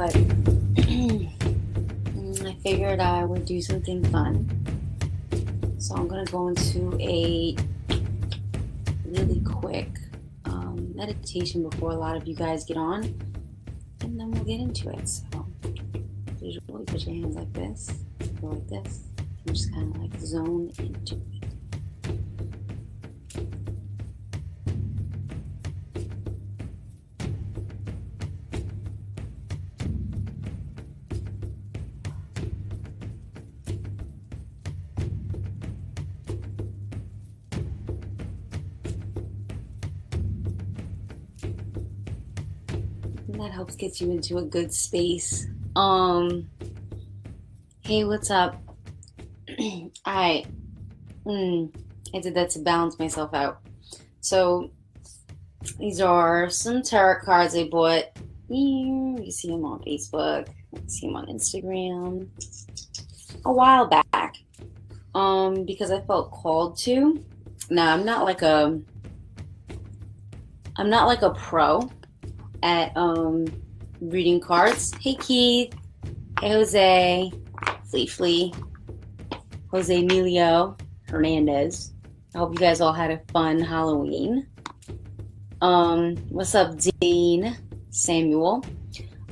but I figured I would do something fun. So I'm going to go into a really quick meditation before a lot of you guys get on, and then we'll get into it. So usually put your hands like this, go like this, and just kind of like zone into it. And that helps get you into a good space. Hey, what's up? Alright. I did that to balance myself out. So these are some tarot cards I bought. You see them on Facebook. You see them on Instagram a while back. Because I felt called to. Now I'm not like a pro at reading cards. Hey Keith. Hey Jose. Flea. Jose Emilio Hernandez. I hope you guys all had a fun Halloween. What's up, Dean Samuel?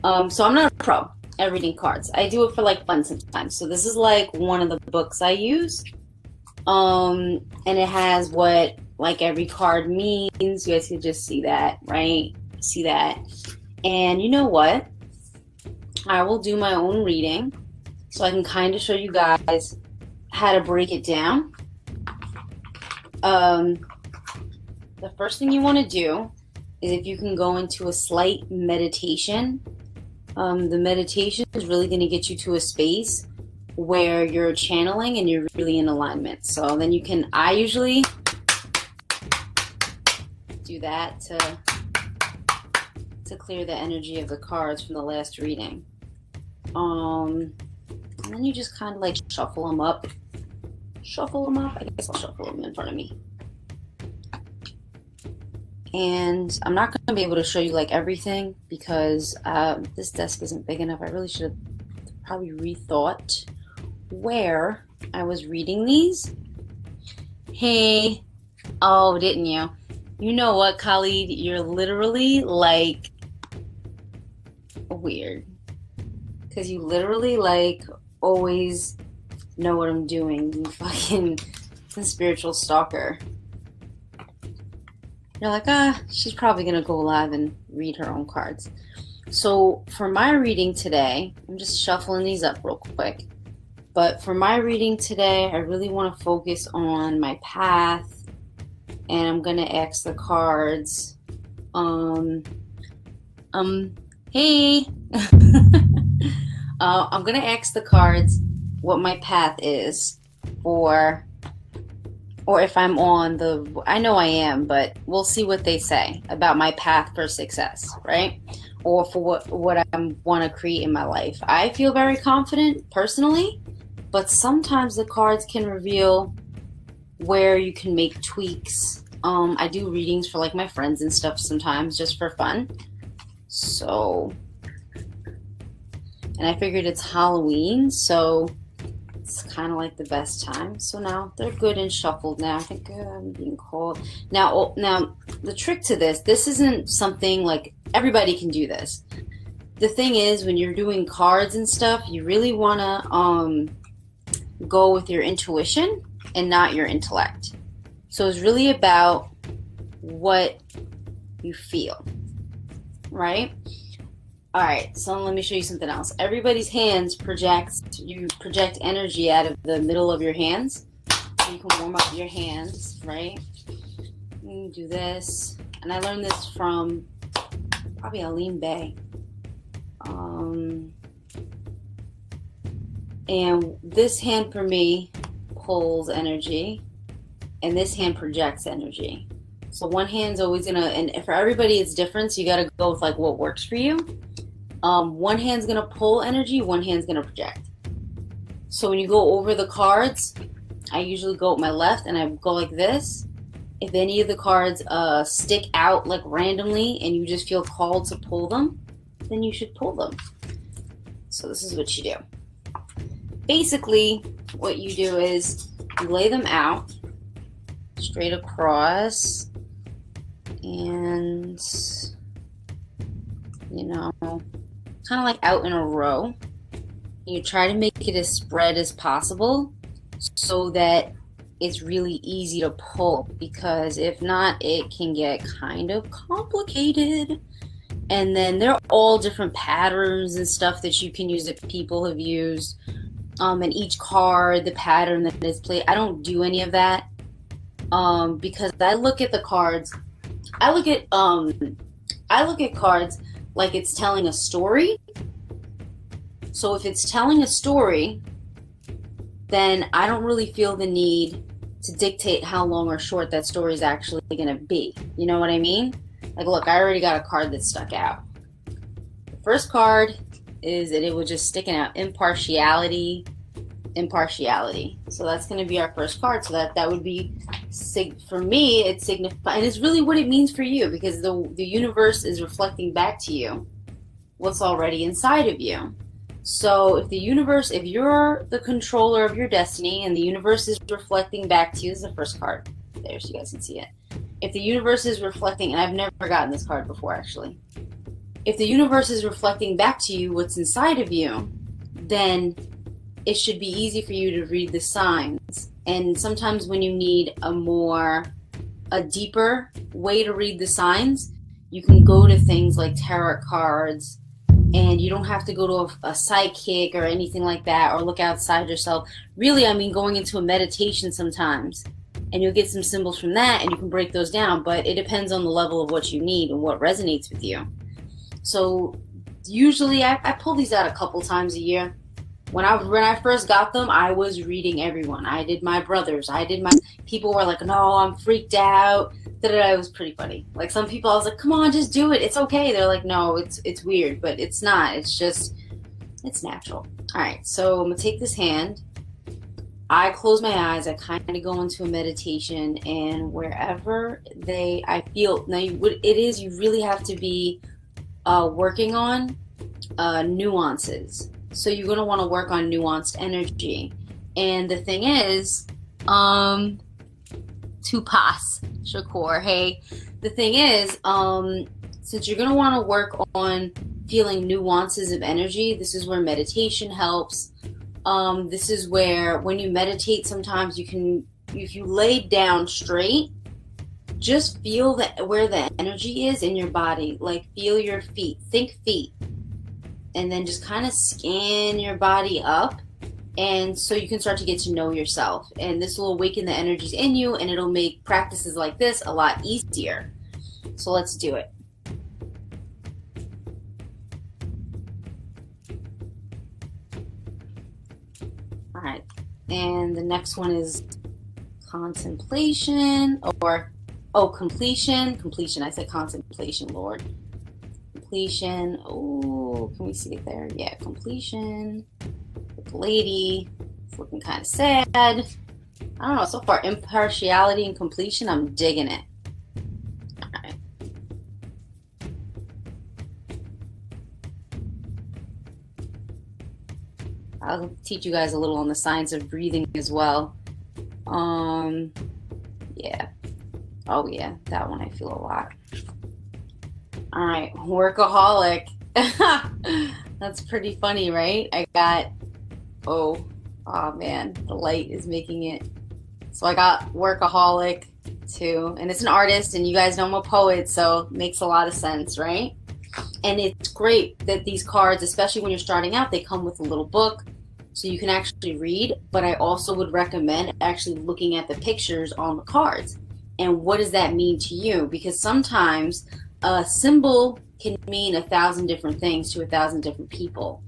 So I'm not a pro at reading cards. I do it for like fun sometimes. So this is like one of the books I use. And it has what like every card means. You guys can just see that, right? See that. And you know what? I will do my own reading so I can kind of show you guys how to break it down. The first thing you want to do is if you can go into a slight meditation. The meditation is really going to get you to a space where you're channeling and you're really in alignment. So then you can, I usually do that to clear the energy of the cards from the last reading. And then you just kind of like shuffle them up. I guess I'll shuffle them in front of me. And I'm not going to be able to show you like everything because this desk isn't big enough. I really should have probably rethought where I was reading these. Hey, oh, didn't you? You know what, Khalid? You're literally like weird. Because you literally like always know what I'm doing. You fucking spiritual stalker. You're like, she's probably going to go live and read her own cards. So for my reading today, I'm just shuffling these up real quick. But for my reading today, I really want to focus on my path. And I'm going to ask the cards. Hey. I'm going to ask the cards what my path is for, or if I'm on I know I am, but we'll see what they say about my path for success, right? Or for what I want to create in my life. I feel very confident personally, but sometimes the cards can reveal where you can make tweaks. I do readings for like my friends and stuff sometimes just for fun. So, and I figured it's Halloween, so it's kind of like the best time. So now they're good and shuffled now. I think I'm being called. Now the trick to this isn't something like everybody can do this. The thing is, when you're doing cards and stuff, you really want to go with your intuition and not your intellect. So it's really about what you feel, right? All right, so let me show you something else. Everybody's hands you project energy out of the middle of your hands. So you can warm up your hands, right? You do this. And I learned this from probably Aline Bay. And this hand for me pulls energy, and this hand projects energy. So one hand's always gonna, and for everybody it's different, so you gotta go with like what works for you. One hand's gonna pull energy, one hand's gonna project. So when you go over the cards, I usually go with my left and I go like this. If any of the cards stick out like randomly and you just feel called to pull them, then you should pull them. So this is what you do. Basically, what you do is you lay them out straight across, and you know, kind of like out in a row. You try to make it as spread as possible so that it's really easy to pull, because if not, it can get kind of complicated. And then there are all different patterns and stuff that you can use that people have used. And each card, the pattern that is played. I don't do any of that because I look at the cards. I look at cards like it's telling a story. So if it's telling a story, then I don't really feel the need to dictate how long or short that story is actually going to be. You know what I mean? Like, look, I already got a card that stuck out. The first card is that it was just sticking out: impartiality. So that's going to be our first card. So that would be, for me, it signifies, and it's really what it means for you, because the universe is reflecting back to you what's already inside of you. So if you're the controller of your destiny and the universe is reflecting back to you, is the first card there, so you guys can see it. If the universe is reflecting, and I've never gotten this card before actually, if the universe is reflecting back to you what's inside of you, then it should be easy for you to read the signs. And sometimes when you need a deeper way to read the signs, you can go to things like tarot cards, and you don't have to go to a psychic or anything like that, or look outside yourself. Really, I mean, going into a meditation sometimes, and you'll get some symbols from that, and you can break those down, but it depends on the level of what you need and what resonates with you. So usually I pull these out a couple times a year. When I first got them, I was reading everyone. I did my brothers. People were like, no, I'm freaked out. It was pretty funny. Like, some people, I was like, come on, just do it. It's okay. They're like, no, it's weird, but it's not. It's natural. All right, so I'm going to take this hand. I close my eyes. I kind of go into a meditation, and wherever I feel, now you really have to be working on nuances. So you're going to want to work on nuanced energy. And the thing is, Tupas Shakur, hey, the thing is, since you're going to want to work on feeling nuances of energy, this is where meditation helps. This is where, when you meditate, sometimes if you lay down straight, just feel where the energy is in your body. Like, feel your feet, think feet. And then just kind of scan your body up, and so you can start to get to know yourself. And this will awaken the energies in you, and it'll make practices like this a lot easier. So let's do it. All right, and the next one is contemplation, completion. I said contemplation, Lord. Completion. Oh, can we see it there? Yeah, completion. The lady. It's looking kind of sad. I don't know. So far, impartiality and completion, I'm digging it. All right. I'll teach you guys a little on the science of breathing as well. Yeah. Oh, yeah. That one I feel a lot. All right, workaholic. That's pretty funny, right? I got, oh man, the light is making it. So I got workaholic too, and it's an artist, and you guys know I'm a poet, so it makes a lot of sense, right? And it's great that these cards, especially when you're starting out, they come with a little book so you can actually read, but I also would recommend actually looking at the pictures on the cards. And what does that mean to you? Because sometimes a symbol can mean 1,000 different things to 1,000 different people.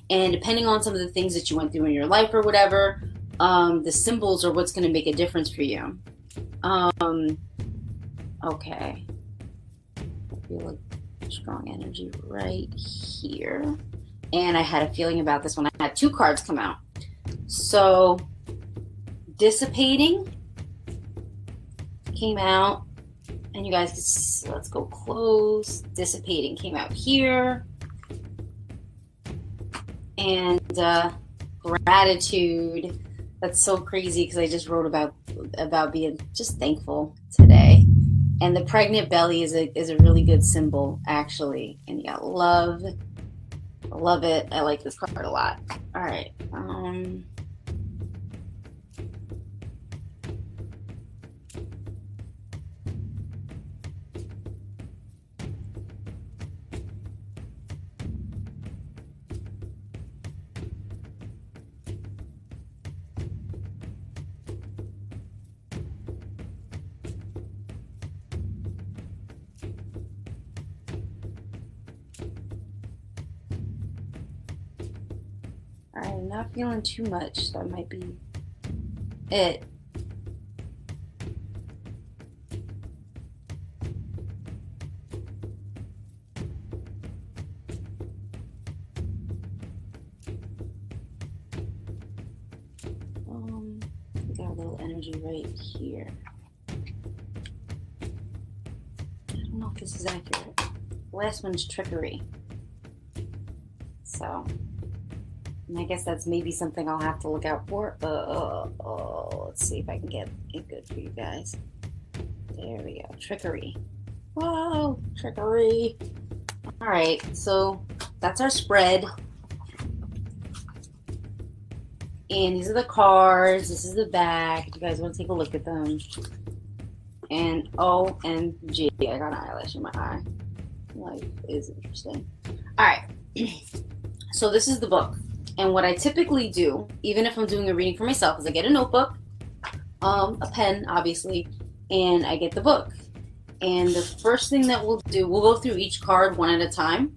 And depending on some of the things that you went through in your life or whatever, the symbols are what's going to make a difference for you. Okay. I feel like strong energy right here. And I had a feeling about this one. I had 2 cards come out. So, dissipating came out. And you guys, let's go close. Dissipating came out here. and gratitude. That's so crazy because I just wrote about being just thankful today. And the pregnant belly is a really good symbol, actually. And you got love. I love it. I like this card a lot. All right. All right, I'm not feeling too much. That might be it. We got a little energy right here. I don't know if this is accurate. The last one's trickery. So, and I guess that's maybe something I'll have to look out for. Let's see if I can get it good for you guys. There we go. Trickery. Whoa, trickery. All right, so that's our spread. And these are the cards. This is the back. If you guys want to take a look at them. And OMG, I got an eyelash in my eye. Life is interesting. All right. So this is the book. And what I typically do, even if I'm doing a reading for myself, is I get a notebook, a pen, obviously, and I get the book. And the first thing that we'll do, we'll go through each card one at a time.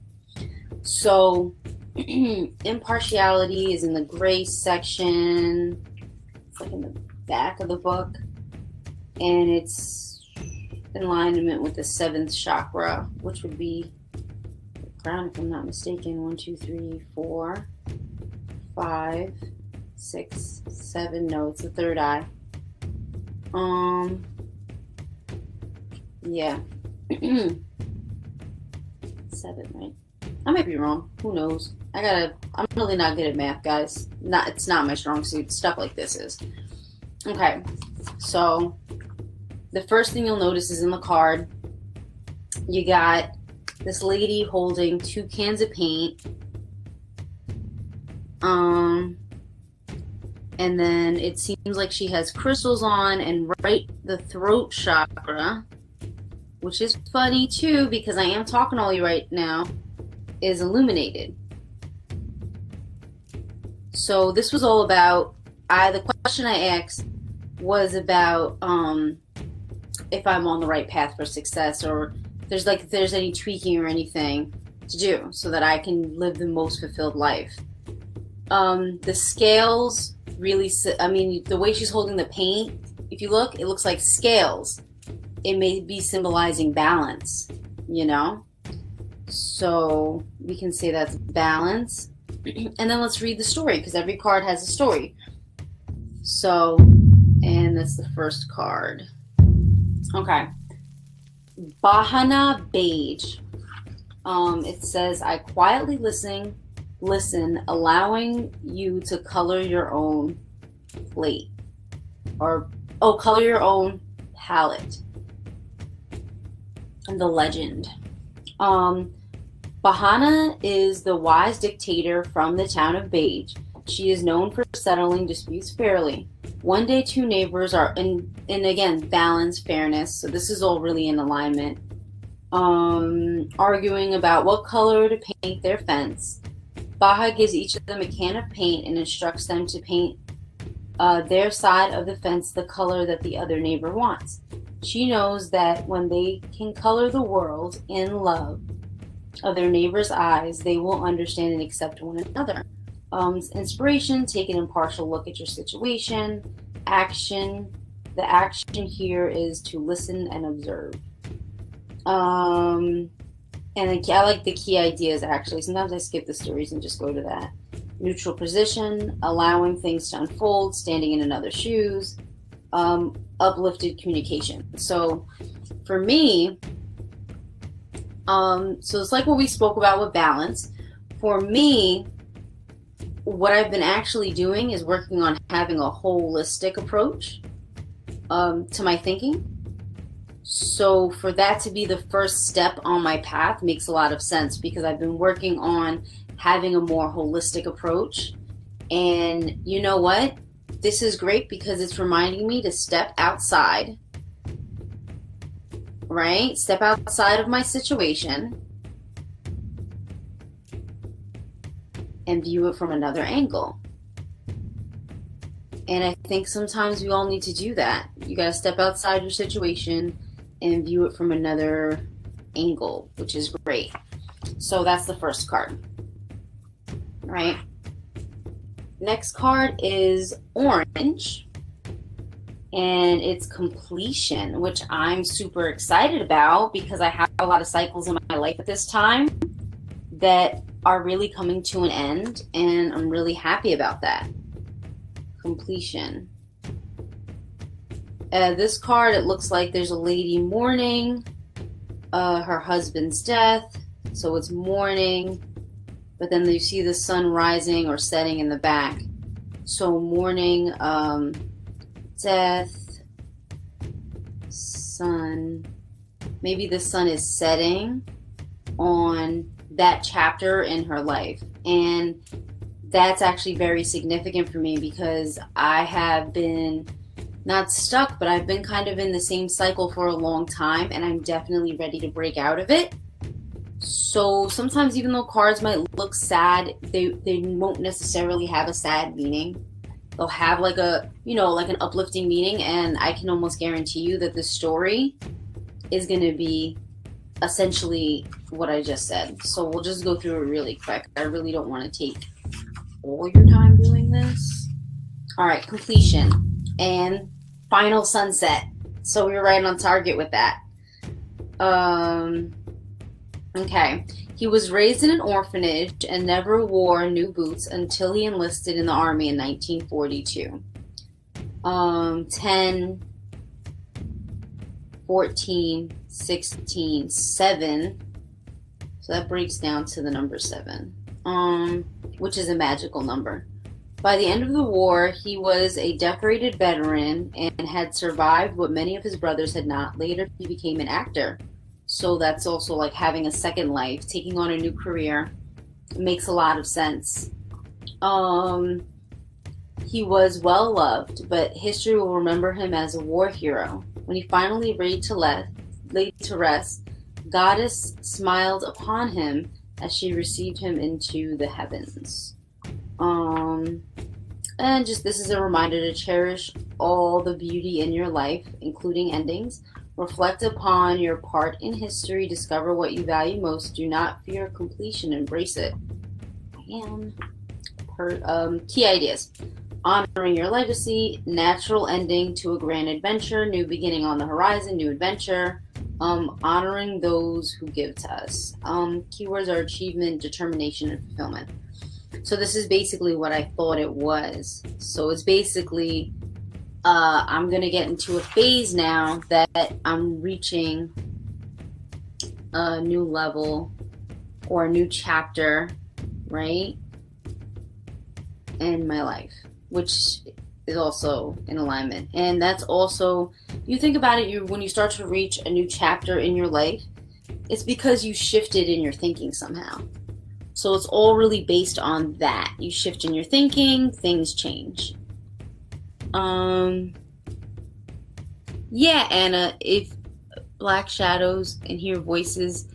So impartiality is in the gray section. It's like in the back of the book. And it's in alignment with the 7th chakra, which would be the crown, if I'm not mistaken. 1, 2, 3, 4, 5, 6, 7. No, it's the 3rd eye. Yeah. 7, right? I might be wrong. Who knows? I'm really not good at math, guys. It's not my strong suit. Stuff like this is. Okay. So the first thing you'll notice is in the card, you got this lady holding 2 cans of paint. And then it seems like she has crystals on, and right the throat chakra, which is funny too because I am talking to all you right now, is illuminated. So this was all about, the question I asked was about if I'm on the right path for success, or if there's any tweaking or anything to do so that I can live the most fulfilled life. The scales really, the way she's holding the paint, if you look, it looks like scales. It may be symbolizing balance, you know? So we can say that's balance. And then let's read the story, because every card has a story. So, and that's the first card. Okay. Bahana Beige. It says, I quietly listen, allowing you to color your own plate. Color your own palette. And the legend. Bahana is the wise dictator from the town of Beige. She is known for settling disputes fairly. One day, 2 neighbors are in again, balance, fairness. So this is all really in alignment. Arguing about what color to paint their fence. Baha gives each of them a can of paint and instructs them to paint their side of the fence the color that the other neighbor wants. She knows that when they can color the world in love of their neighbor's eyes, they will understand and accept one another. Inspiration, take an impartial look at your situation. Action, the action here is to listen and observe. And I like the key ideas, actually. Sometimes I skip the stories and just go to that. Neutral position, allowing things to unfold, standing in another's shoes, uplifted communication. So for me, so it's like what we spoke about with balance. For me, what I've been actually doing is working on having a holistic approach to my thinking. So for that to be the first step on my path makes a lot of sense, because I've been working on having a more holistic approach. And you know what? This is great because it's reminding me to step outside, right? Step outside of my situation and view it from another angle. And I think sometimes we all need to do that. You got to step outside your situation and view it from another angle, which is great. So that's the first card, right? Next card is orange, and it's completion, which I'm super excited about because I have a lot of cycles in my life at this time that are really coming to an end, and I'm really happy about that. Completion. This card, it looks like there's a lady mourning her husband's death, so it's mourning, but then you see the sun rising or setting in the back. So mourning, death, sun. Maybe the sun is setting on that chapter in her life, and that's actually very significant for me because I have been not stuck, but I've been kind of in the same cycle for a long time, and I'm definitely ready to break out of it. So sometimes, even though cards might look sad, they won't necessarily have a sad meaning. They'll have like a, like an uplifting meaning, and I can almost guarantee you that the story is going to be essentially what I just said. So we'll just go through it really quick. I really don't want to take all your time doing this. All right, completion and final sunset. So we were right on target with that. Okay. He was raised in an orphanage and never wore new boots until he enlisted in the army in 1942. 10, 14, 16, 7. So that breaks down to the number 7, which is a magical number. By the end of the war, he was a decorated veteran and had survived what many of his brothers had not. Later, he became an actor. So that's also like having a second life, taking on a new career. It makes a lot of sense. He was well loved, but history will remember him as a war hero. When he finally laid to rest, Goddess smiled upon him as she received him into the heavens. And just this is a reminder to cherish all the beauty in your life, including endings. Reflect upon your part in history. Discover what you value most. Do not fear completion. Embrace it. Key ideas. Honoring your legacy. Natural ending to a grand adventure. New beginning on the horizon. New adventure. Honoring those who give to us. Keywords are achievement, determination, and fulfillment. So this is basically what I thought it was. So it's basically I'm going to get into a phase now that I'm reaching a new level or a new chapter, right, in my life, which is also in alignment. And that's also, you think about it, when you start to reach a new chapter in your life, it's because you shifted in your thinking somehow. So it's all really based on that. You shift in your thinking, things change. Yeah, Anna, if Black Shadows and Hear Voices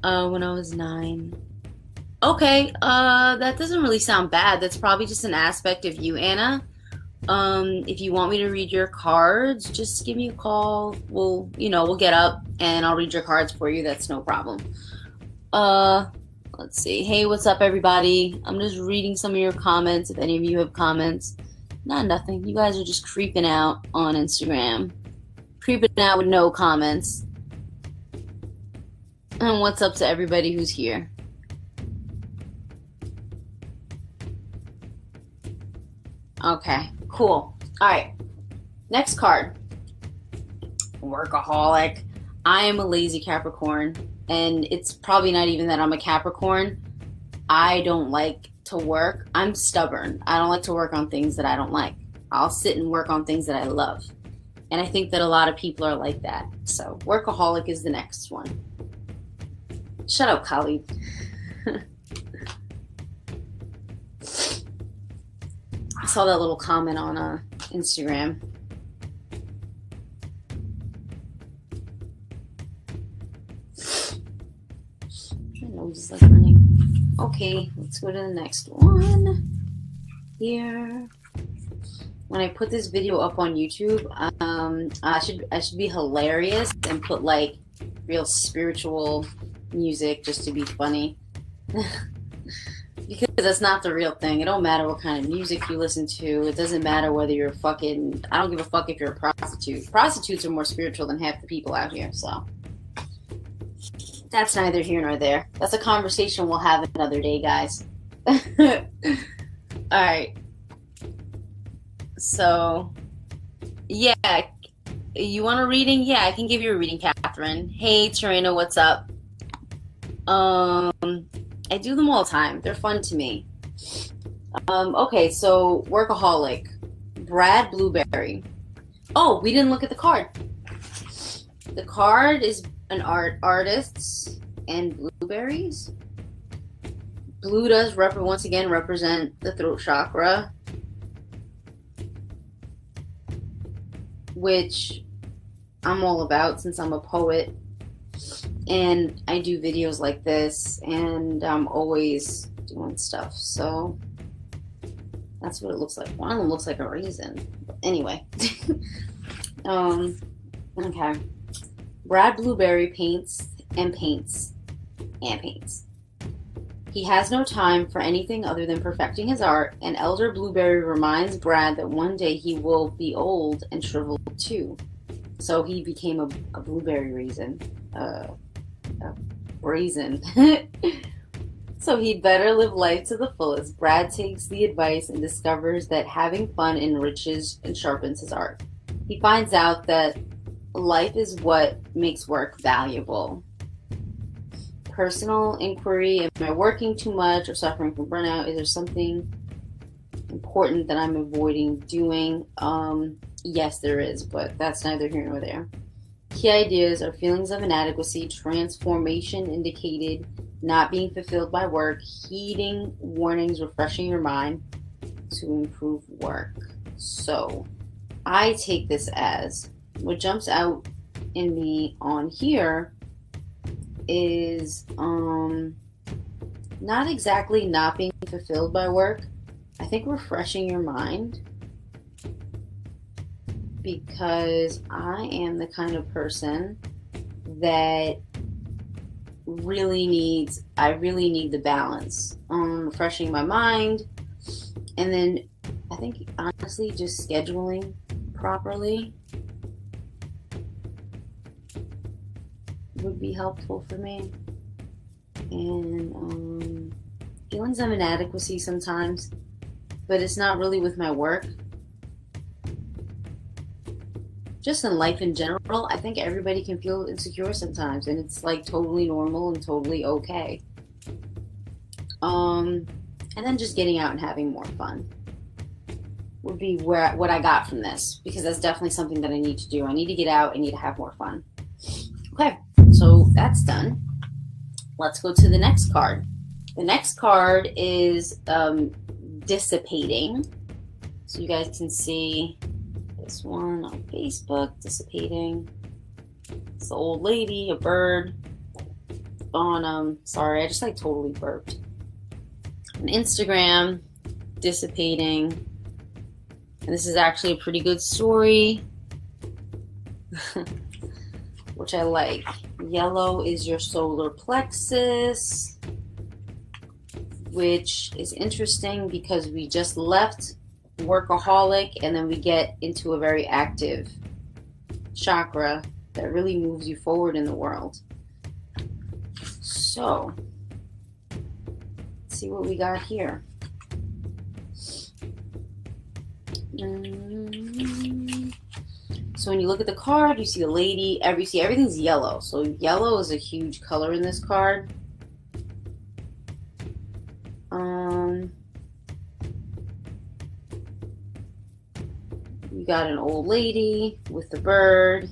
when I was 9. Okay, that doesn't really sound bad. That's probably just an aspect of you, Anna. If you want me to read your cards, just give me a call. We'll get up and I'll read your cards for you. That's no problem. Let's see. Hey, what's up, everybody? I'm just reading some of your comments. If any of you have comments. Nothing. You guys are just creeping out on Instagram. Creeping out with no comments. And what's up to everybody who's here? Okay, cool. All right. Next card. Workaholic. I am a lazy Capricorn. And it's probably not even that I'm a Capricorn. I don't like to work. I'm stubborn. I don't like to work on things that I don't like. I'll sit and work on things that I love. And I think that a lot of people are like that. So workaholic is the next one. Shut up, Khalid. I saw that little comment on Instagram. My nose is like running. Okay, let's go to the next one. Here. When I put this video up on YouTube, I should be hilarious and put like real spiritual music just to be funny. Because that's not the real thing. It don't matter what kind of music you listen to. It doesn't matter whether you're fucking... I don't give a fuck if you're a prostitute. Prostitutes are more spiritual than half the people out here, so... That's neither here nor there. That's a conversation we'll have another day, guys. Alright. So, yeah. You want a reading? Yeah, I can give you a reading, Catherine. Hey, Torino, what's up? I do them all the time. They're fun to me. Okay, so workaholic. Brad Blueberry. Oh, we didn't look at the card. The card is an artists and blueberries. Blue does once again represent the throat chakra, which I'm all about since I'm a poet. And I do videos like this, and I'm always doing stuff. So that's what it looks like. One of them looks like a raisin. But anyway. Okay. Brad Blueberry paints and paints and paints. He has no time for anything other than perfecting his art, and Elder Blueberry reminds Brad that one day he will be old and shriveled too. So he became a blueberry raisin. A raisin. So he'd better live life to the fullest. Brad takes the advice and discovers that having fun enriches and sharpens his art. He finds out that life is what makes work valuable. Personal inquiry: am I working too much or suffering from burnout? Is there something important that I'm avoiding doing? Yes, there is, but that's neither here nor there. Key ideas are feelings of inadequacy, transformation indicated, not being fulfilled by work, heeding warnings, refreshing your mind to improve work. So I take this as, what jumps out in me on here is not exactly not being fulfilled by work. I think refreshing your mind, because I am the kind of person that really need the balance. Refreshing my mind, and then I think honestly just scheduling properly would be helpful for me. And feelings of inadequacy sometimes, but it's not really with my work. Just in life in general, I think everybody can feel insecure sometimes, and it's like totally normal and totally okay. And then just getting out and having more fun would be what I got from this, because that's definitely something that I need to do. I need to get out. I need to have more fun. Okay, so that's done. Let's go to the next card. The next card is dissipating. So you guys can see this one on Facebook, dissipating. It's the old lady, a bird. On sorry, I just like totally burped. On Instagram, dissipating. And this is actually a pretty good story, which I like. Yellow is your solar plexus, which is interesting because we just left workaholic and then we get into a very active chakra that really moves you forward in the world. So, let's see what we got here. So when you look at the card, you see a lady, everything's yellow. So yellow is a huge color in this card. Um, you got an old lady with the bird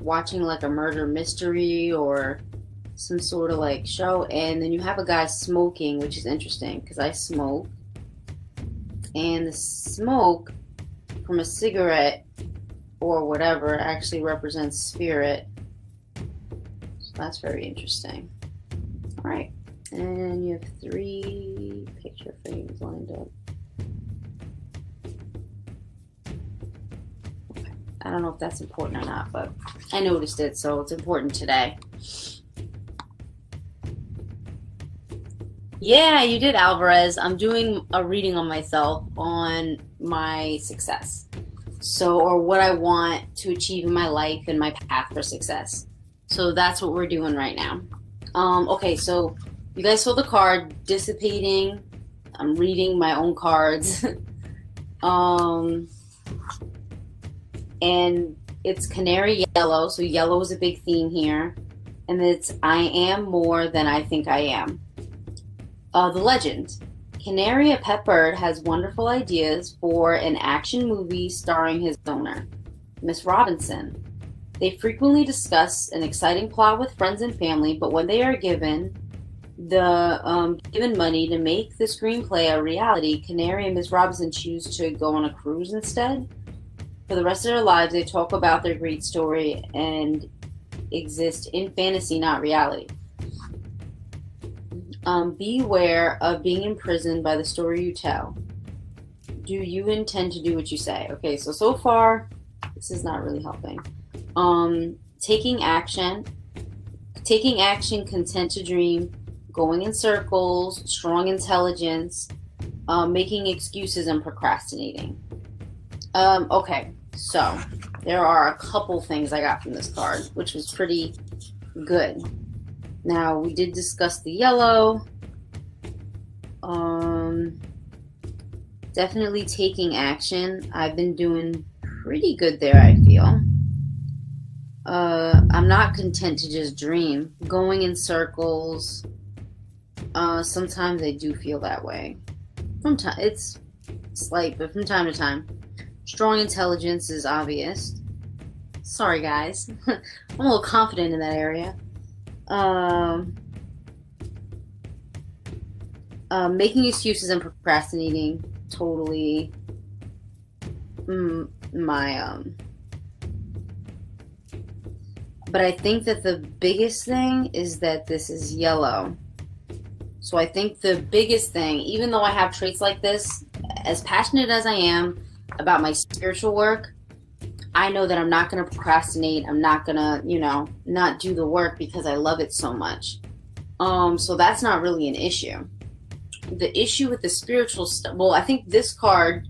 watching like a murder mystery or some sort of like show, and then you have a guy smoking, which is interesting because I smoke, and the smoke from a cigarette or whatever actually represents spirit. So that's very interesting. All right, and you have 3 picture frames lined up. Okay. I don't know if that's important or not, but I noticed it, so it's important today. Yeah, you did, Alvarez. I'm doing a reading on myself on my success. So, or what I want to achieve in my life and my path for success. So that's what we're doing right now. Okay, so you guys saw the card dissipating. I'm reading my own cards. And it's canary yellow, so yellow is a big theme here. And it's I am more than I think I am. The legend. Canary, a pet bird, has wonderful ideas for an action movie starring his owner, Miss Robinson. They frequently discuss an exciting plot with friends and family, but when they are given money to make the screenplay a reality, Canary and Miss Robinson choose to go on a cruise instead. For the rest of their lives, they talk about their great story and exist in fantasy, not reality. Beware of being imprisoned by the story you tell. Do you intend to do what you say? Okay, so far, this is not really helping. Taking action, content to dream, going in circles, strong intelligence, making excuses and procrastinating. Okay, so there are a couple things I got from this card, which was pretty good. Now, we did discuss the yellow. Definitely taking action. I've been doing pretty good there, I feel. I'm not content to just dream. Going in circles. Sometimes I do feel that way. It's slight, but from time to time. Strong intelligence is obvious. Sorry, guys. I'm a little confident in that area. Making excuses and procrastinating, totally but I think that the biggest thing is that this is yellow. So I think the biggest thing, even though I have traits like this, as passionate as I am about my spiritual work, I know that I'm not going to procrastinate. I'm not going to, not do the work because I love it so much. So that's not really an issue. The issue with the spiritual stuff, well, I think this card,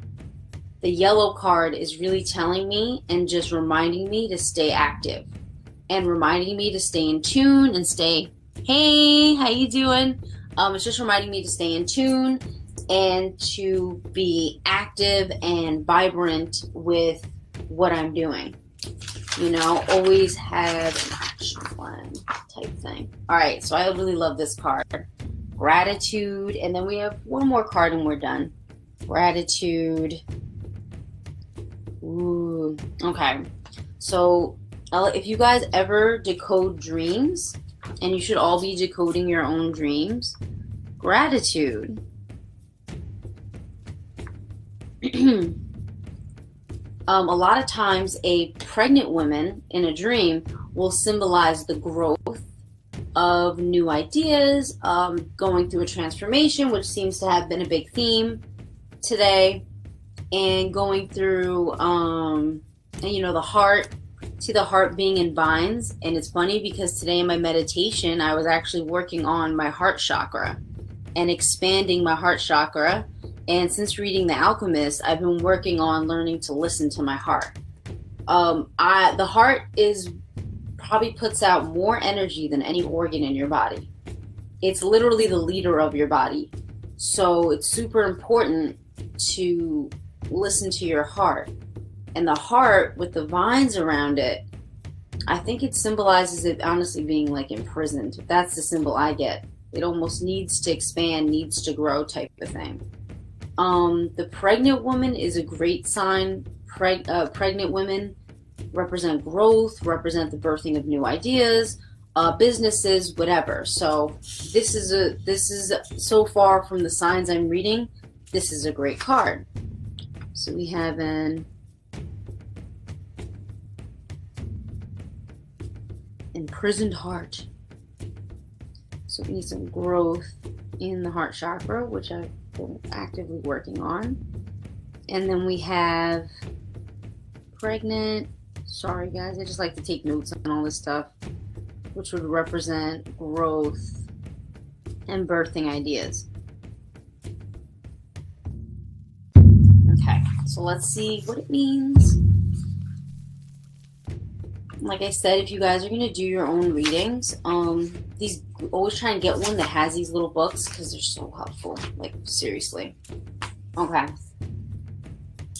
the yellow card, is really telling me and just reminding me to stay active and reminding me to stay in tune and stay, hey, how you doing? It's just reminding me to stay in tune and to be active and vibrant with what I'm doing. Always have an action plan type thing. All right, so I really love this card. Gratitude, and then we have one more card and we're done. Gratitude. Ooh, okay. So if you guys ever decode dreams, and you should all be decoding your own dreams, gratitude. A lot of times a pregnant woman in a dream will symbolize the growth of new ideas, going through a transformation, which seems to have been a big theme today, and going through, the heart. See the heart being in vines, and it's funny because today in my meditation, I was actually working on my heart chakra and expanding my heart chakra. And since reading The Alchemist, I've been working on learning to listen to my heart. The heart probably puts out more energy than any organ in your body. It's literally the leader of your body. So it's super important to listen to your heart. And the heart with the vines around it, I think it symbolizes it honestly being like imprisoned. That's the symbol I get. It almost needs to expand, needs to grow type of thing. The pregnant woman is a great sign. Pregnant women represent growth, represent the birthing of new ideas, businesses, whatever. So this is so far from the signs I'm reading, this is a great card. So we have an imprisoned heart. So we need some growth in the heart chakra, which I've been actively working on. And then we have pregnant. Sorry guys, I just like to take notes on all this stuff, which would represent growth and birthing ideas. Okay, so let's see what it means. Like I said, if you guys are going to do your own readings, these always try and get one that has these little books because they're so helpful. Like, seriously. Okay.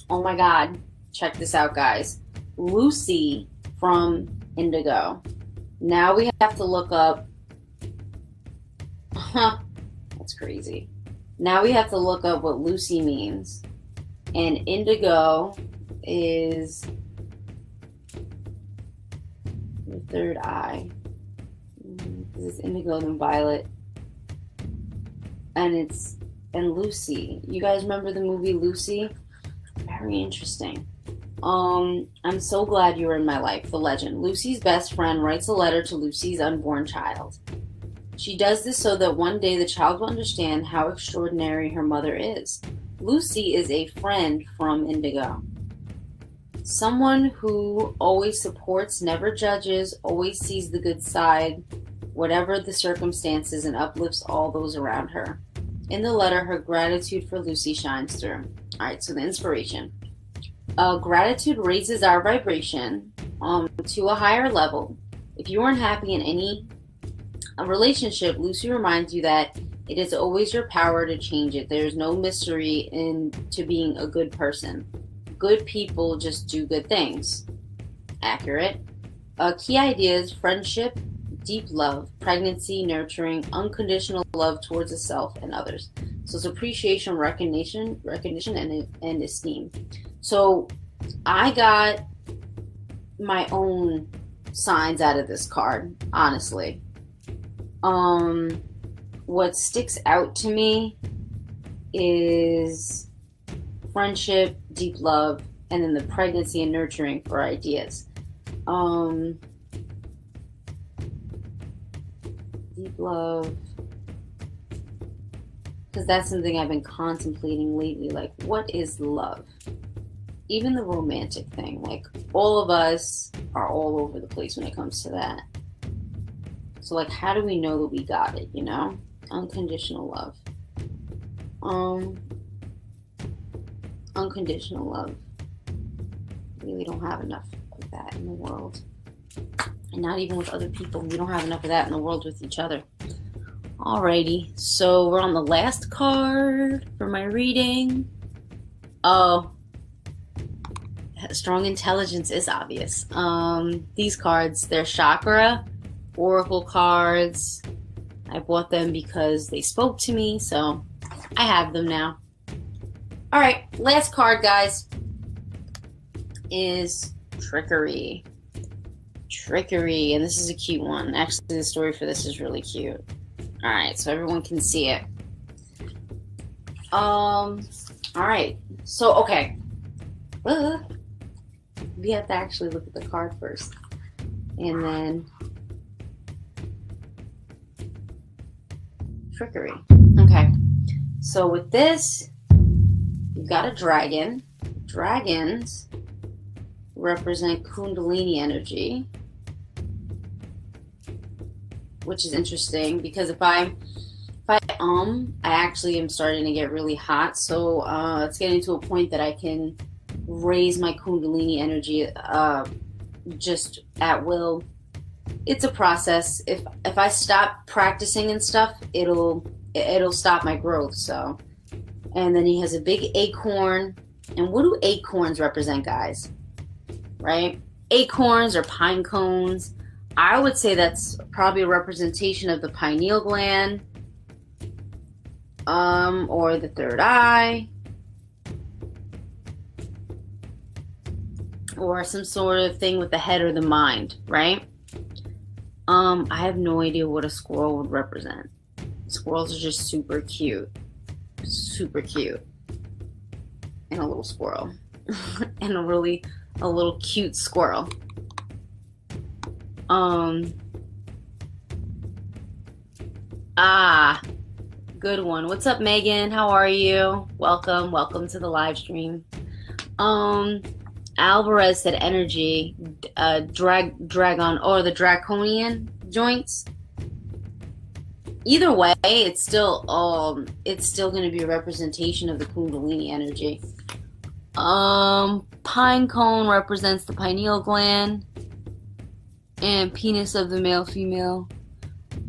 Oh my God. Check this out, guys. Lucy from Indigo. Now we have to look up. That's crazy. Now we have to look up what Lucy means. And indigo is the third eye. It's indigo and violet. And Lucy. You guys remember the movie Lucy? Very interesting. I'm so glad you were in my life. The legend. Lucy's best friend writes a letter to Lucy's unborn child. She does this so that one day the child will understand how extraordinary her mother is. Lucy is a friend from Indigo. Someone who always supports, never judges, always sees the good side, whatever the circumstances, and uplifts all those around her. In the letter, her gratitude for Lucy shines through. All right, so the inspiration. Gratitude raises our vibration to a higher level. If you aren't happy in any relationship, Lucy reminds you that it is always your power to change it. There's no mystery into being a good person. Good people just do good things. Accurate. Key ideas: friendship, deep love, pregnancy, nurturing, unconditional love towards the self and others. So it's appreciation, recognition, and esteem. So I got my own signs out of this card, honestly. What sticks out to me is friendship, deep love, and then the pregnancy and nurturing for ideas. Deep love, because that's something I've been contemplating lately. Like, what is love? Even the romantic thing. Like, all of us are all over the place when it comes to that. So, like, how do we know that we got it, you know? Unconditional love. Unconditional love. We really don't have enough of that in the world. And not even with other people. We don't have enough of that in the world with each other. Alrighty. So we're on the last card for my reading. Oh. Strong intelligence is obvious. These cards, they're chakra, oracle cards. I bought them because they spoke to me, so I have them now. Alright, last card, guys, is trickery. Trickery, and this is a cute one. Actually, the story for this is really cute. Alright, so everyone can see it. Alright, so, okay. We have to actually look at the card first. And then trickery. Okay. So with this, you've got a dragon. Dragons represent Kundalini energy, which is interesting because if I actually am starting to get really hot. So it's getting to a point that I can raise my Kundalini energy just at will. It's a process. If I stop practicing and stuff, it'll stop my growth. So, and then he has a big acorn. And what do acorns represent, guys? Right? Acorns or pine cones. I would say that's probably a representation of the pineal gland. or the third eye, or some sort of thing with the head or the mind, right? I have no idea what a squirrel would represent. Squirrels are just super cute. Super cute. And a little squirrel. And a little cute squirrel. Good one. What's up, Megan? How are you? Welcome to the live stream. Alvarez said energy, dragon, or the draconian joints. Either way, it's still going to be a representation of the Kundalini energy. Pine cone represents the pineal gland, and penis of the male, female.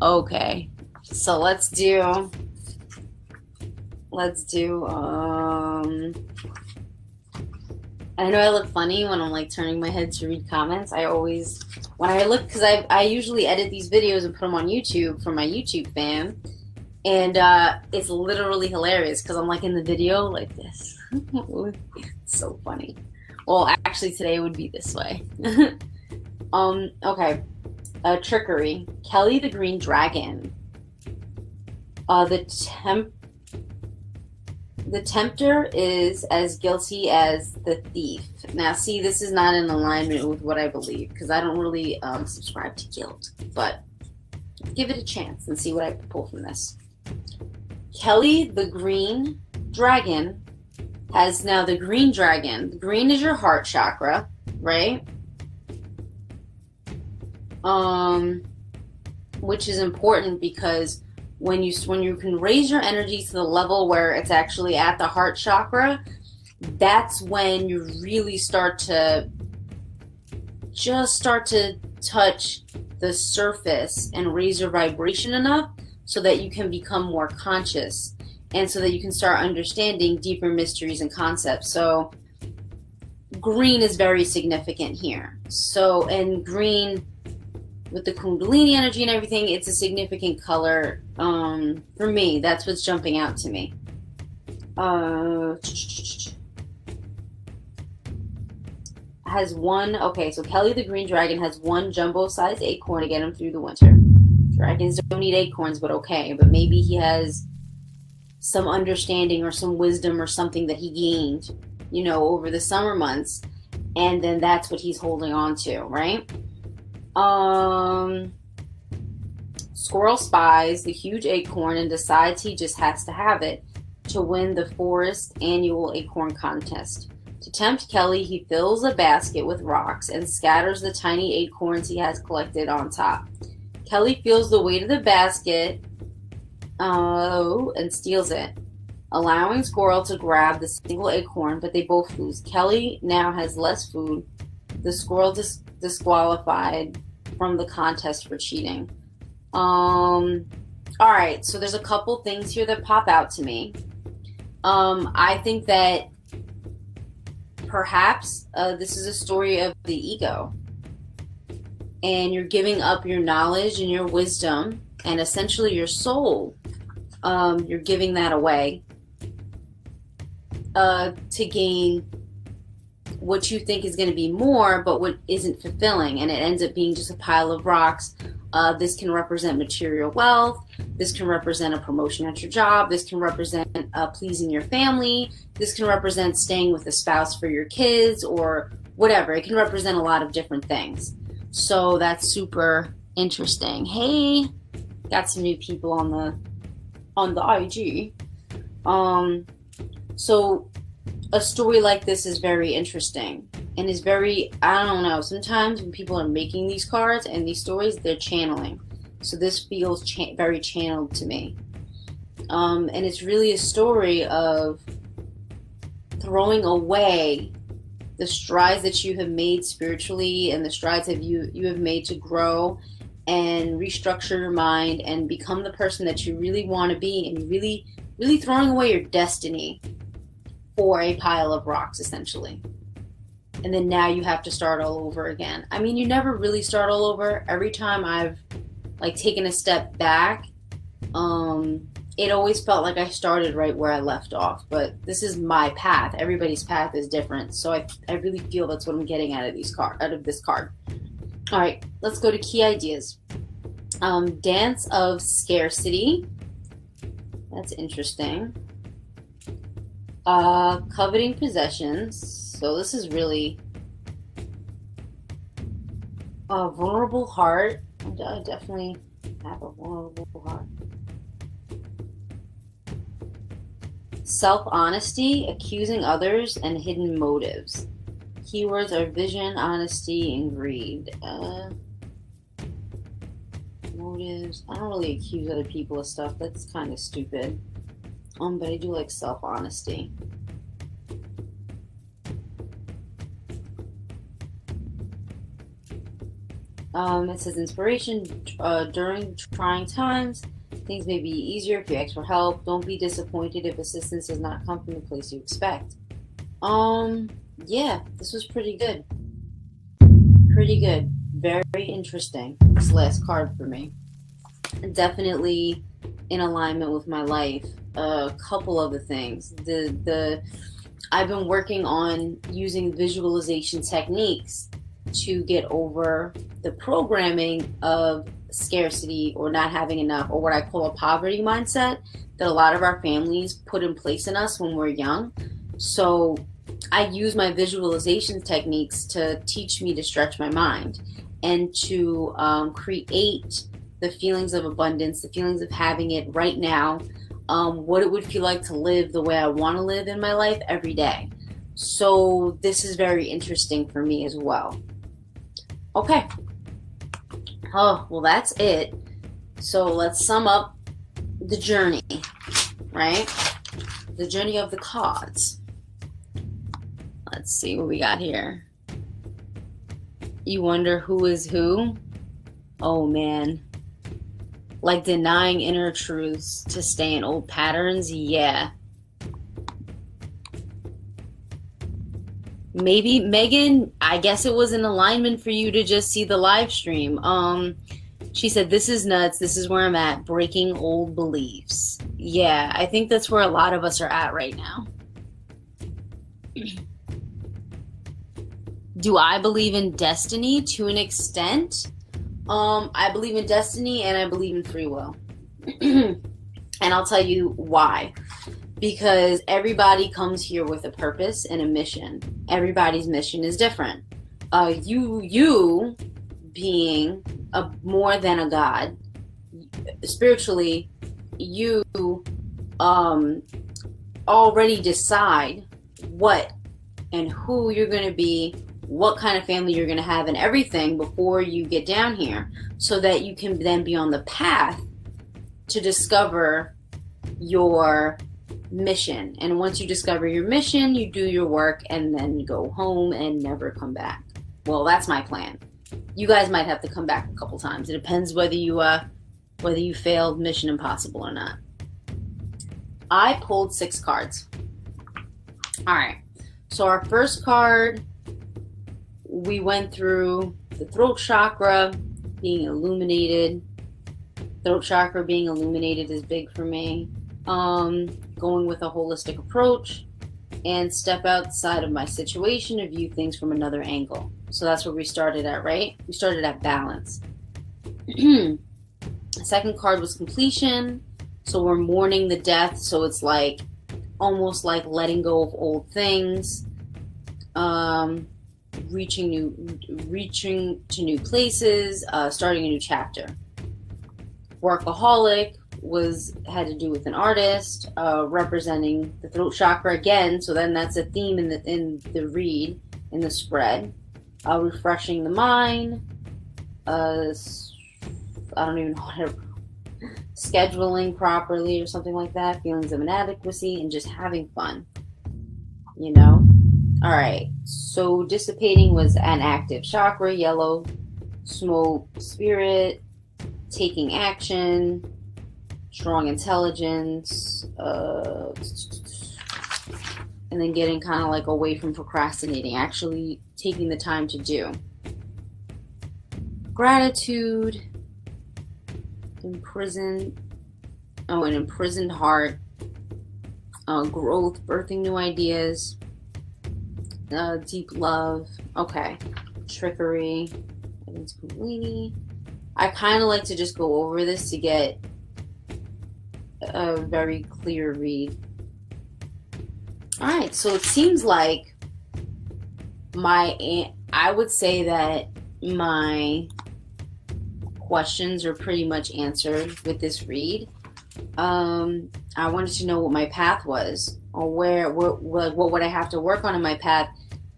Okay, so let's do. I know I look funny when I'm like turning my head to read comments. When I look, because I usually edit these videos and put them on YouTube for my YouTube fam, and it's literally hilarious because I'm like in the video like this. It's so funny. Well, actually today it would be this way. Okay. Trickery. Kelly the Green Dragon. The tempter is as guilty as the thief. Now, see, this is not in alignment with what I believe because I don't really subscribe to guilt. But give it a chance and see what I can pull from this. Kelly the Green Dragon has now the green dragon. The green is your heart chakra, right? Which is important because when you can raise your energy to the level where it's actually at the heart chakra, that's when you really start to touch the surface and raise your vibration enough so that you can become more conscious and so that you can start understanding deeper mysteries and concepts. So green is very significant here. So, and green with the Kundalini energy and everything, it's a significant color. For me, that's what's jumping out to me. So Kelly the Green Dragon has one jumbo-sized acorn to get him through the winter. Dragons don't need acorns, but okay. But maybe he has some understanding or some wisdom or something that he gained, over the summer months. And then that's what he's holding on to, right? Squirrel spies the huge acorn and decides he just has to have it to win the forest annual acorn contest. To tempt Kelly, he fills a basket with rocks and scatters the tiny acorns he has collected on top. Kelly feels the weight of the basket and steals it, allowing Squirrel to grab the single acorn, but they both lose. Kelly now has less food. The squirrel disqualified from the contest for cheating. Alright, so there's a couple things here that pop out to me. I think that perhaps this is a story of the ego. And you're giving up your knowledge and your wisdom and essentially your soul. You're giving that away to gain what you think is going to be more, but what isn't fulfilling, and it ends up being just a pile of rocks. This can represent material wealth. This can represent a promotion at your job. This can represent pleasing your family. This can represent staying with a spouse for your kids or whatever. It can represent a lot of different things. So that's super interesting. Hey, got some new people on the IG. So a story like this is very interesting and is very, I don't know, sometimes when people are making these cards and these stories, they're channeling. So this feels very channeled to me. And it's really a story of throwing away the strides that you have made spiritually and the strides that you have made to grow and restructure your mind and become the person that you really want to be, and really, really throwing away your destiny for a pile of rocks, essentially. And then now you have to start all over again. I mean, you never really start all over. Every time I've taken a step back, it always felt like I started right where I left off, but this is my path. Everybody's path is different, so I really feel that's what I'm getting out of this card. All right, let's go to key ideas. Dance of Scarcity. That's interesting. Coveting possessions. So this is really a vulnerable heart. I definitely have a vulnerable heart. Self-honesty, accusing others, and hidden motives. Keywords are vision, honesty, and greed. Motives. I don't really accuse other people of stuff. That's kind of stupid. But I do like self-honesty. It says inspiration during trying times. Things may be easier if you ask for help. Don't be disappointed if assistance does not come from the place you expect. Yeah, this was pretty good. Pretty good. Very interesting. This last card for me. Definitely in alignment with my life. A couple of the things. I've been working on using visualization techniques to get over the programming of scarcity or not having enough, or what I call a poverty mindset that a lot of our families put in place in us when we're young. So I use my visualization techniques to teach me to stretch my mind and to create the feelings of abundance, the feelings of having it right now, what it would feel like to live the way I want to live in my life every day. So this is very interesting for me as well. Okay. Oh, well, that's it. So let's sum up the journey, right? The journey of the cards. Let's see what we got here. You wonder who is who? Oh, man. Like denying inner truths to stay in old patterns? Yeah. Maybe, Megan, I guess it was an alignment for you to just see the live stream. She said, this is nuts. This is where I'm at. Breaking old beliefs. Yeah, I think that's where a lot of us are at right now. Do I believe in destiny to an extent? I believe in destiny and I believe in free will. And I'll tell you why. Because everybody comes here with a purpose and a mission. Everybody's mission is different. You being more than a god, spiritually, you already decide what and who you're going to be, what kind of family you're going to have, and everything before you get down here, so that you can then be on the path to discover your mission. And once you discover your mission, you do your work and then you go home and never come back. Well, that's my plan. You guys might have to come back a couple times. It depends whether you failed Mission Impossible or not. I pulled 6 cards. All right. So our first card, we went through the throat chakra being illuminated. Throat chakra being illuminated is big for me. Going with a holistic approach and step outside of my situation to view things from another angle. So that's where we started at, right? We started at balance. The second card was completion. So we're mourning the death. So it's like almost like letting go of old things, reaching to new places, starting a new chapter. Workaholic had to do with an artist, representing the throat chakra again. So then that's a theme in the read, in the spread. Refreshing the mind. I don't even know how to scheduling properly or something like that. Feelings of inadequacy and just having fun. You know? All right. So dissipating was an active chakra, yellow, smoke, spirit, taking action, strong intelligence, and then getting kind of like away from procrastinating, actually taking the time to do. Gratitude, imprisoned, Oh, an imprisoned heart, growth, birthing new ideas, deep love. Okay, trickery. It's Kundalini. I kind of like to just go over this to get a very clear read. All right, so it seems like I would say that my questions are pretty much answered with this read. I wanted to know what my path was, or what would I have to work on in my path,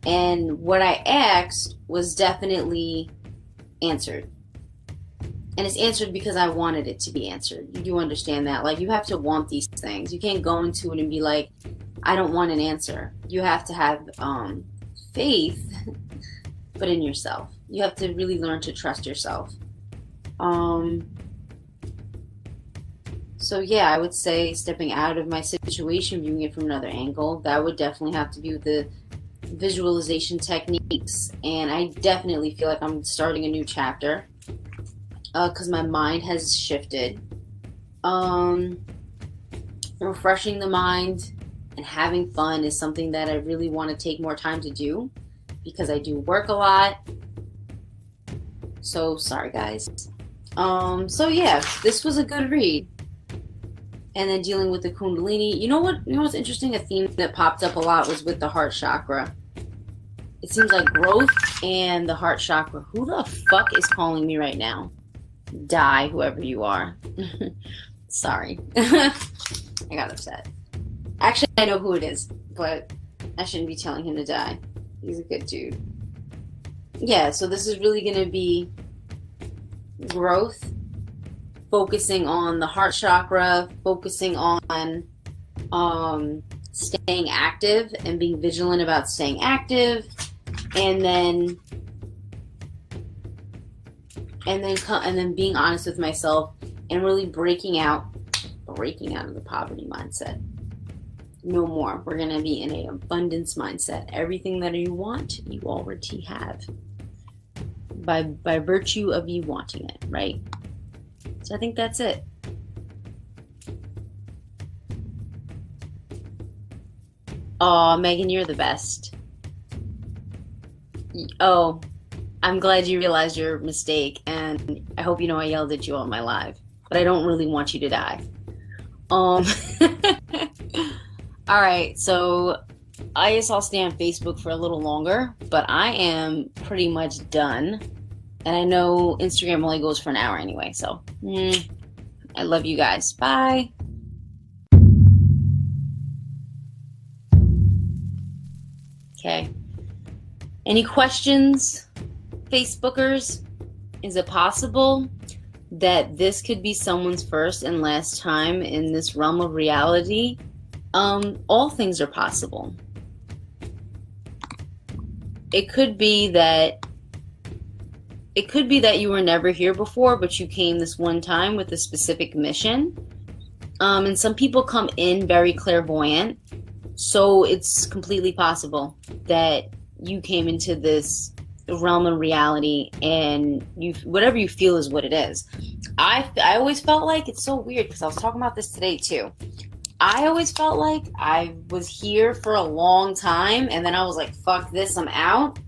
and what I asked was definitely answered. And it's answered because I wanted it to be answered. You do understand that? Like, you have to want these things. You can't go into it and be like, I don't want an answer. You have to have faith, but in yourself. You have to really learn to trust yourself. So yeah, I would say stepping out of my situation, viewing it from another angle. That would definitely have to be with the visualization techniques. And I definitely feel like I'm starting a new chapter because my mind has shifted. Refreshing the mind and having fun is something that I really want to take more time to do because I do work a lot. So sorry, guys. So yeah, this was a good read. And then dealing with the Kundalini. You know what's interesting? A theme that popped up a lot was with the heart chakra. It seems like growth and the heart chakra. Who the fuck is calling me right now? Die, whoever you are. Sorry. I got upset. Actually, I know who it is, but I shouldn't be telling him to die. He's a good dude. Yeah, so this is really going to be growth, focusing on the heart chakra, focusing on staying active and being vigilant about staying active, and then being honest with myself and really breaking out of the poverty mindset. No more. We're going to be in an abundance mindset. Everything that you want, you already have. By virtue of you wanting it, right? So I think that's it. Oh, Megan, you're the best. Oh, I'm glad you realized your mistake, and I hope you know I yelled at you on my live, but I don't really want you to die. All right, so I guess I'll stay on Facebook for a little longer, but I am pretty much done. And I know Instagram only goes for an hour anyway, so I love you guys. Bye. Okay. Any questions, Facebookers? Is it possible that this could be someone's first and last time in this realm of reality? All things are possible. It could be that you were never here before, but you came this one time with a specific mission. And some people come in very clairvoyant, so it's completely possible that you came into this realm of reality and whatever you feel is what it is. I always felt like, it's so weird because I was talking about this today too. I always felt like I was here for a long time, and then I was like, fuck this, I'm out.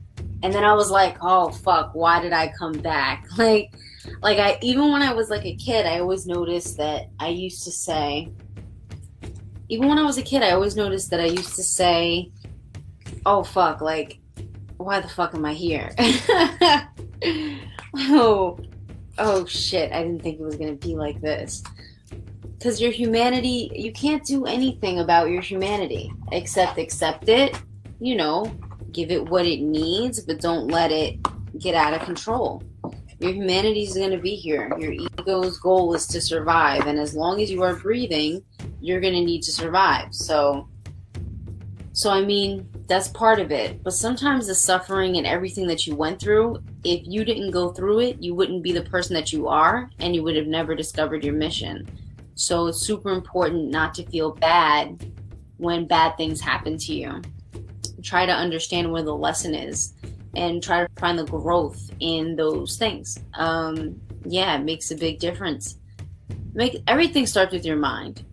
And then I was like, oh fuck, why did I come back? Like even when I was like a kid, I always noticed that I used to say, oh fuck, like, why the fuck am I here? oh shit, I didn't think it was gonna be like this. Because your humanity, you can't do anything about your humanity except accept it, give it what it needs, but don't let it get out of control. Your humanity is going to be here. Your ego's goal is to survive, and as long as you are breathing, you're going to need to survive. So I mean, that's part of it. But sometimes the suffering and everything that you went through, if you didn't go through it, you wouldn't be the person that you are, and you would have never discovered your mission. So it's super important not to feel bad when bad things happen to you. Try to understand where the lesson is and try to find the growth in those things. It makes a big difference. Everything starts with your mind.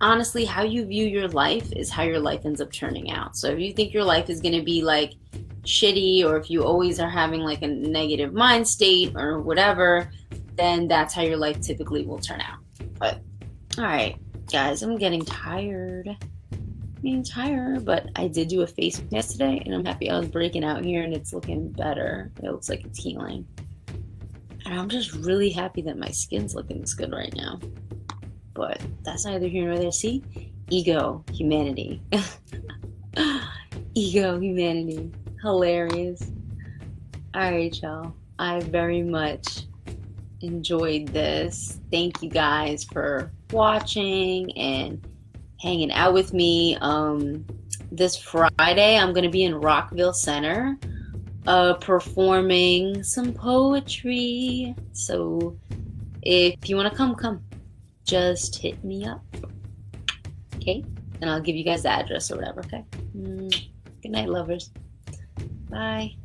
Honestly, how you view your life is how your life ends up turning out. So if you think your life is going to be like shitty, or if you always are having like a negative mind state or whatever, then that's how your life typically will turn out. But all right, guys, I'm getting tired. But I did do a face mask today, and I'm happy I was breaking out here and it's looking better. It looks like it's healing. And I'm just really happy that my skin's looking this good right now. But that's neither here nor there. See? Ego, humanity. Ego, humanity. Hilarious. Alright, y'all. I very much enjoyed this. Thank you guys for watching and hanging out with me. This Friday, I'm going to be in Rockville Center performing some poetry. So if you want to come. Just hit me up. Okay? And I'll give you guys the address or whatever, okay? Good night, lovers. Bye.